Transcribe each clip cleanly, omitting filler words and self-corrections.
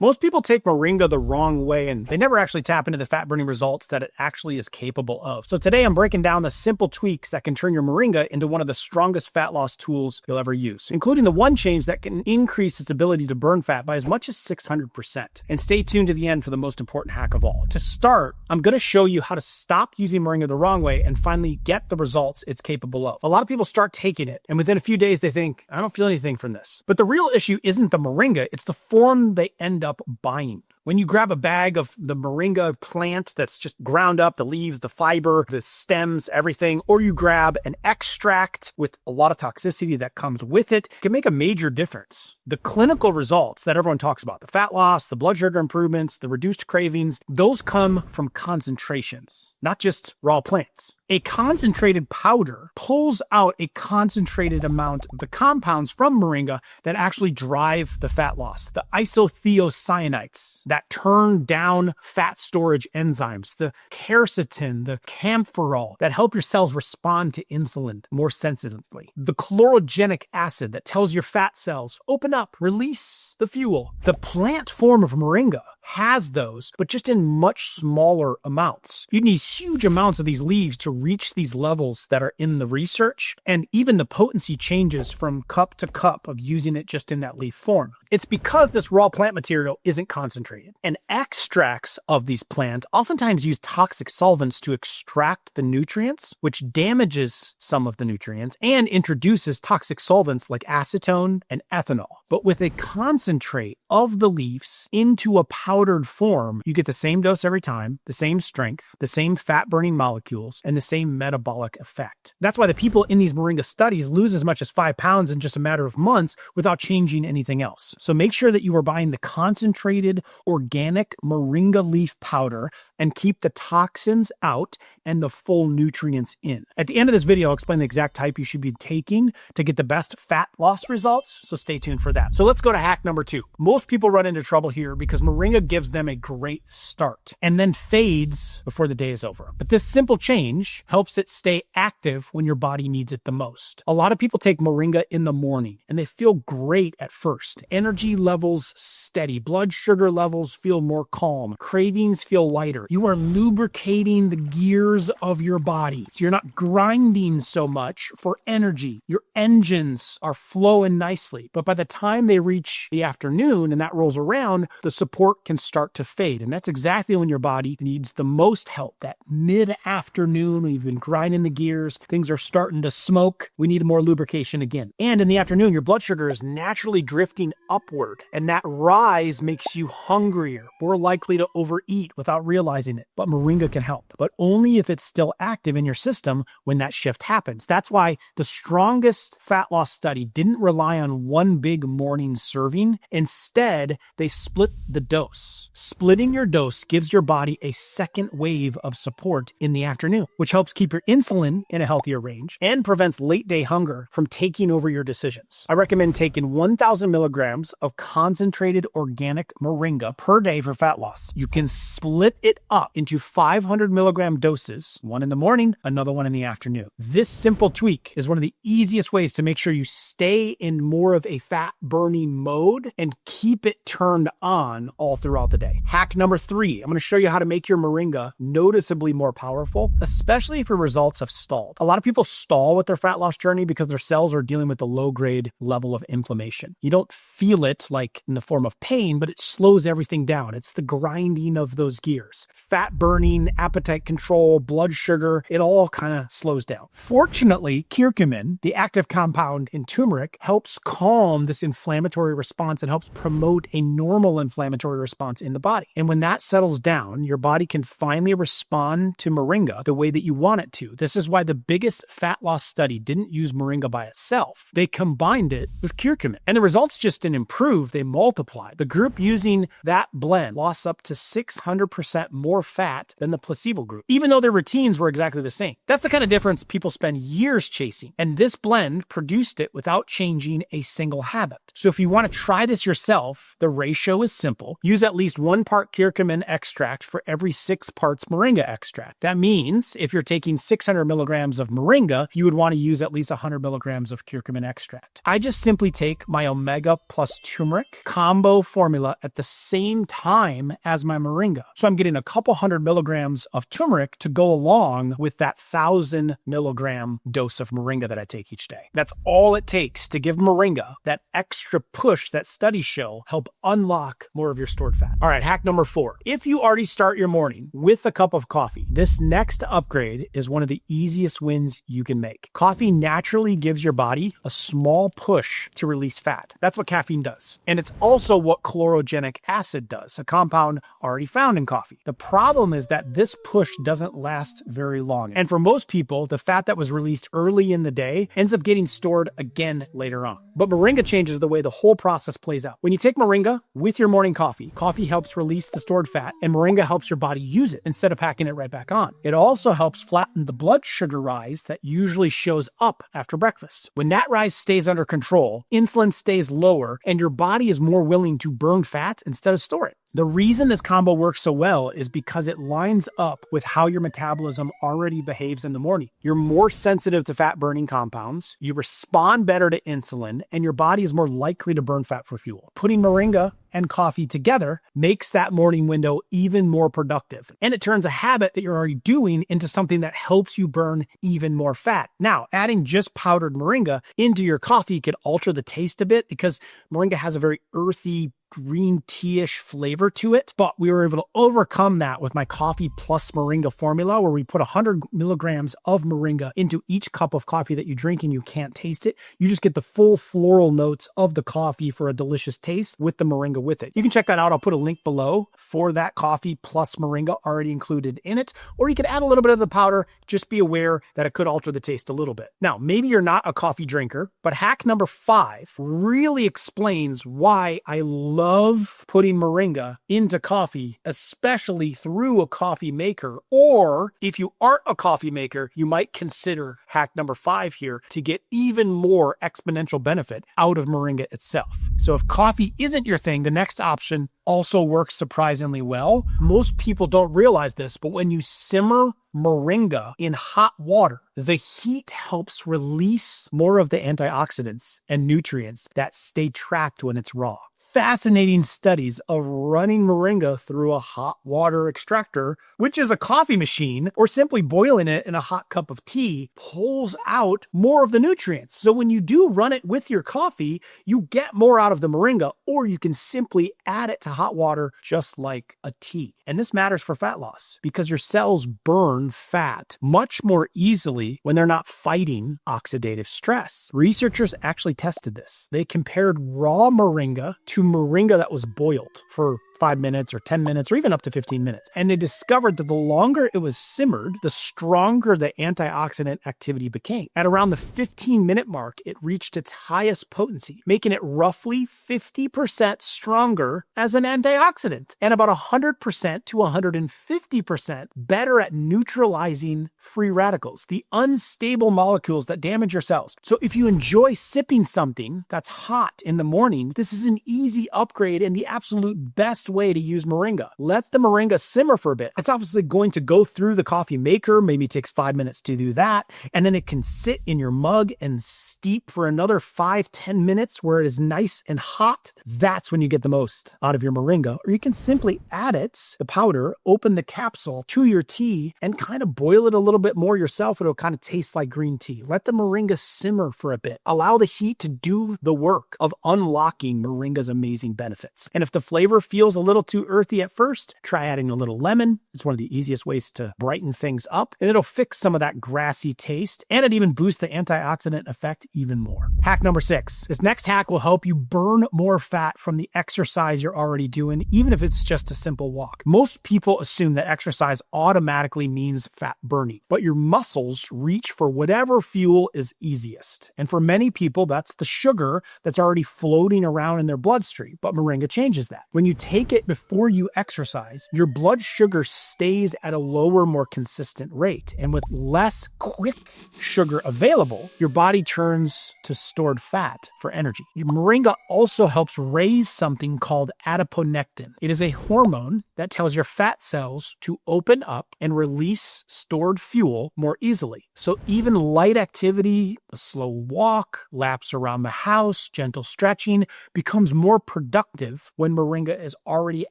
Most people take Moringa the wrong way, and they never actually tap into the fat-burning results that it actually is capable of. So today I'm breaking down the simple tweaks that can turn your Moringa into one of the strongest fat loss tools you'll ever use, including the one change that can increase its ability to burn fat by as much as 600%. And stay tuned to the end for the most important hack of all. To start, I'm going to show you how to stop using Moringa the wrong way and finally get the results it's capable of. A lot of people start taking it, and within a few days they think, I don't feel anything from this. But the real issue isn't the Moringa, it's the form they end up buying. When you grab a bag of the Moringa plant that's just ground up, the leaves, the fiber, the stems, everything, or you grab an extract with a lot of toxicity that comes with it, can make a major difference. The clinical results that everyone talks about, the fat loss, the blood sugar improvements, the reduced cravings, those come from concentrations, not just raw plants. A concentrated powder pulls out a concentrated amount of the compounds from Moringa that actually drive the fat loss. The isothiocyanates that turn down fat storage enzymes, the quercetin, the camphorol that help your cells respond to insulin more sensitively, the chlorogenic acid that tells your fat cells, open up, release the fuel. The plant form of Moringa has those, but just in much smaller amounts. You need huge amounts of these leaves to reach these levels that are in the research, and even the potency changes from cup to cup of using it just in that leaf form. It's because this raw plant material isn't concentrated, and extracts of these plants oftentimes use toxic solvents to extract the nutrients, which damages some of the nutrients and introduces toxic solvents like acetone and ethanol. But with a concentrate of the leaves into a powdered form, you get the same dose every time, the same strength, the same fat-burning molecules, and the same metabolic effect. That's why the people in these Moringa studies lose as much as 5 pounds in just a matter of months without changing anything else. So make sure that you are buying the concentrated organic Moringa leaf powder and keep the toxins out and the full nutrients in. At the end of this video, I'll explain the exact type you should be taking to get the best fat loss results, so stay tuned for that. So let's go to hack number 2. Most people run into trouble here because Moringa gives them a great start and then fades before the day is over. But this simple change helps it stay active when your body needs it the most. A lot of people take Moringa in the morning and they feel great at first. Energy levels steady, blood sugar levels feel more calm, cravings feel lighter. You are lubricating the gears of your body, so you're not grinding so much for energy. Your engines are flowing nicely, but by the time they reach the afternoon and that rolls around, the support can start to fade, and that's exactly when your body needs the most help. That mid-afternoon, we've been grinding the gears, things are starting to smoke, we need more lubrication again. And in the afternoon, your blood sugar is naturally drifting upward, and that rise makes you hungrier, more likely to overeat without realizing it. But Moringa can help, but only if it's still active in your system when that shift happens. That's why the strongest fat loss study didn't rely on one big morning serving. Instead, they split the dose. Splitting your dose gives your body a second wave of support in the afternoon, which helps keep your insulin in a healthier range and prevents late day hunger from taking over your decisions. I recommend taking 1,000 milligrams of concentrated organic Moringa per day for fat loss. You can split it up into 500 milligram doses, one in the morning, another one in the afternoon. This simple tweak is one of the easiest ways to make sure you stay in more of a fat burning mode and keep it turned on all throughout the day. Hack number 3, I'm going to show you how to make your Moringa noticeably more powerful, especially if your results have stalled. A lot of people stall with their fat loss journey because their cells are dealing with a low grade level of inflammation. You don't feel it like in the form of pain, but it slows everything down. It's the grinding of those gears. Fat burning, appetite control, blood sugar, it all kind of slows down. Fortunately, curcumin, the active compound in turmeric, helps calm this inflammatory response and helps promote a normal inflammatory response in the body. And when that settles down, your body can finally respond to Moringa the way that you want it to. This is why the biggest fat loss study didn't use Moringa by itself. They combined it with curcumin. And the results just didn't improve, they multiplied. The group using that blend lost up to 600% more fat than the placebo group, even though their routines were exactly the same. That's the kind of difference people spend years chasing. And this blend produced it without changing a single habit. So if you want to try this yourself, the ratio is simple. Use at least 1 part curcumin extract for every 6 parts moringa extract. That means if you're taking 600 milligrams of moringa, you would want to use at least 100 milligrams of curcumin extract. I just simply take my omega plus turmeric combo formula at the same time as my moringa. So I'm getting a couple hundred milligrams of turmeric to go along with that 1,000 milligram dose of moringa that I take each day. That's all it takes to give moringa that extra push that studies show help unlock more of your stored fat. All right, hack number 4. If you already start your morning with a cup of coffee, this next upgrade is one of the easiest wins you can make. Coffee naturally gives your body a small push to release fat. That's what caffeine does. And it's also what chlorogenic acid does, a compound already found in coffee. The problem is that this push doesn't last very long. And for most people, the fat that was released early in the day ends up getting stored again later on. But moringa changes the way the whole process plays out. When you take moringa with your morning coffee, coffee helps release the stored fat, and moringa helps your body use it instead of packing it right back on. It also helps flatten the blood sugar rise that usually shows up after breakfast. When that rise stays under control, insulin stays lower, and your body is more willing to burn fat instead of store it. The reason this combo works so well is because it lines up with how your metabolism already behaves in the morning. You're more sensitive to fat-burning compounds, you respond better to insulin, and your body is more likely to burn fat for fuel. Putting moringa and coffee together makes that morning window even more productive. And it turns a habit that you're already doing into something that helps you burn even more fat. Now, adding just powdered moringa into your coffee could alter the taste a bit because moringa has a very earthy, green tea-ish flavor to it, but we were able to overcome that with my coffee plus moringa formula, where we put 100 milligrams of moringa into each cup of coffee that you drink, and you can't taste it. You just get the full floral notes of the coffee for a delicious taste with the moringa with it. You can check that out. I'll put a link below for that coffee plus moringa already included in it, or you could add a little bit of the powder. Just be aware that it could alter the taste a little bit. Now, maybe you're not a coffee drinker, but hack number 5 really explains why I love putting moringa into coffee, especially through a coffee maker. Or if you aren't a coffee maker, you might consider hack number 5 here to get even more exponential benefit out of moringa itself. So if coffee isn't your thing, the next option also works surprisingly well. Most people don't realize this, but when you simmer moringa in hot water, the heat helps release more of the antioxidants and nutrients that stay trapped when it's raw. Fascinating studies of running moringa through a hot water extractor, which is a coffee machine, or simply boiling it in a hot cup of tea, pulls out more of the nutrients. So when you do run it with your coffee, you get more out of the moringa, or you can simply add it to hot water just like a tea. And this matters for fat loss because your cells burn fat much more easily when they're not fighting oxidative stress. Researchers actually tested this. They compared raw moringa to moringa that was boiled for 5 minutes or 10 minutes or even up to 15 minutes. And they discovered that the longer it was simmered, the stronger the antioxidant activity became. At around the 15-minute mark, it reached its highest potency, making it roughly 50% stronger as an antioxidant and about 100% to 150% better at neutralizing free radicals, the unstable molecules that damage your cells. So if you enjoy sipping something that's hot in the morning, this is an easy upgrade and the absolute best way to use moringa. Let the moringa simmer for a bit. It's obviously going to go through the coffee maker. Maybe it takes 5 minutes to do that. And then it can sit in your mug and steep for another 5-10 minutes where it is nice and hot. That's when you get the most out of your moringa. Or you can simply add it, the powder, open the capsule to your tea and kind of boil it a little bit more yourself. It'll kind of taste like green tea. Let the moringa simmer for a bit. Allow the heat to do the work of unlocking moringa's amazing benefits. And if the flavor feels a little too earthy at first, try adding a little lemon. It's one of the easiest ways to brighten things up, and it'll fix some of that grassy taste, and it even boosts the antioxidant effect even more. Hack number 6. This next hack will help you burn more fat from the exercise you're already doing, even if it's just a simple walk. Most people assume that exercise automatically means fat burning, but your muscles reach for whatever fuel is easiest. And for many people, that's the sugar that's already floating around in their bloodstream, but moringa changes that. When you take take it before you exercise, your blood sugar stays at a lower, more consistent rate. And with less quick sugar available, your body turns to stored fat for energy. Moringa also helps raise something called adiponectin. It is a hormone that tells your fat cells to open up and release stored fuel more easily. So even light activity, a slow walk, laps around the house, gentle stretching becomes more productive when Moringa is already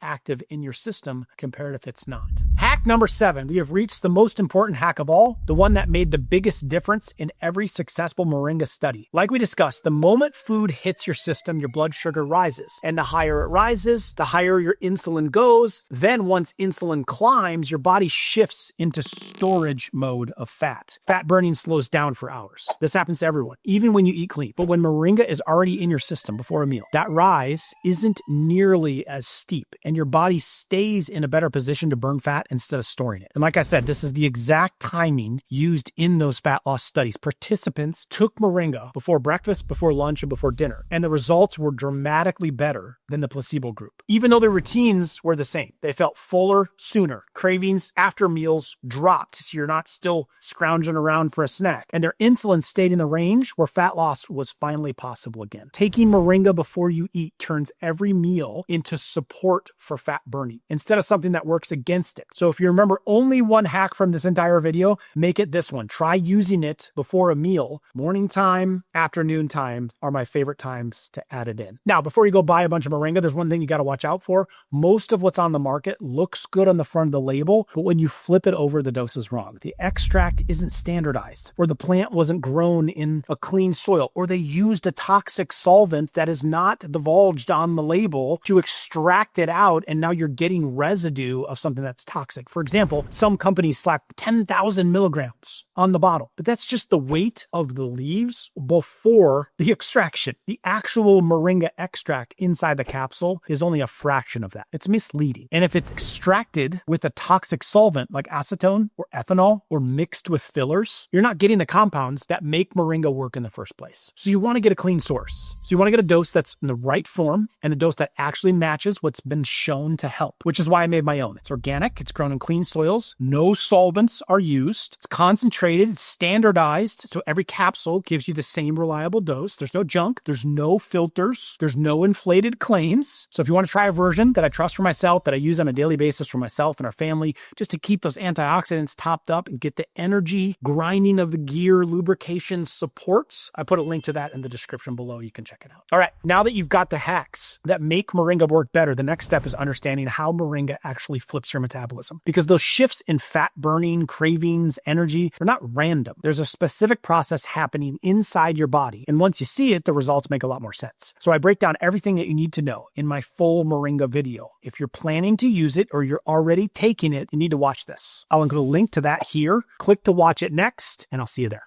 active in your system compared if it's not. Hack number 7. We have reached the most important hack of all, the one that made the biggest difference in every successful Moringa study. Like we discussed, the moment food hits your system, your blood sugar rises. And the higher it rises, the higher your insulin goes. Then once insulin climbs, your body shifts into storage mode of fat. Fat burning slows down for hours. This happens to everyone, even when you eat clean. But when Moringa is already in your system before a meal, that rise isn't nearly as steep, and your body stays in a better position to burn fat instead of storing it. And like I said, this is the exact timing used in those fat loss studies. Participants took Moringa before breakfast, before lunch, and before dinner, and the results were dramatically better than the placebo group. Even though their routines were the same, they felt fuller sooner. Cravings after meals dropped, so you're not still scrounging around for a snack. And their insulin stayed in the range where fat loss was finally possible again. Taking Moringa before you eat turns every meal into support for fat burning instead of something that works against it. So if you remember only one hack from this entire video, make it this one. Try using it before a meal. Morning time, afternoon time are my favorite times to add it in. Now, before you go buy a bunch of Moringa, there's one thing you got to watch out for. Most of what's on the market looks good on the front of the label, but when you flip it over, the dose is wrong. The extract isn't standardized, or the plant wasn't grown in a clean soil, or they used a toxic solvent that is not divulged on the label to extract it out, and now you're getting residue of something that's toxic. For example, some companies slap 10,000 milligrams on the bottle, but that's just the weight of the leaves before the extraction. The actual Moringa extract inside the capsule is only a fraction of that. It's misleading. And if it's extracted with a toxic solvent like acetone or ethanol or mixed with fillers, you're not getting the compounds that make Moringa work in the first place. So you want to get a clean source. So you want to get a dose that's in the right form and a dose that actually matches what's been shown to help, which is why I made my own. It's organic, it's grown in clean soils, no solvents are used, it's concentrated, it's standardized, so every capsule gives you the same reliable dose. There's no junk, there's no filters, there's no inflated claims. So if you want to try a version that I trust for myself, that I use on a daily basis for myself and our family, just to keep those antioxidants topped up and get the energy, grinding of the gear, lubrication support, I put a link to that in the description below. You can check it out. All right, now that you've got the hacks that make Moringa work better, the next step is understanding how Moringa actually flips your metabolism. Because those shifts in fat burning, cravings, energy, they're not random. There's a specific process happening inside your body. And once you see it, the results make a lot more sense. So I break down everything that you need to know in my full Moringa video. If you're planning to use it or you're already taking it, you need to watch this. I'll include a link to that here. Click to watch it next, and I'll see you there.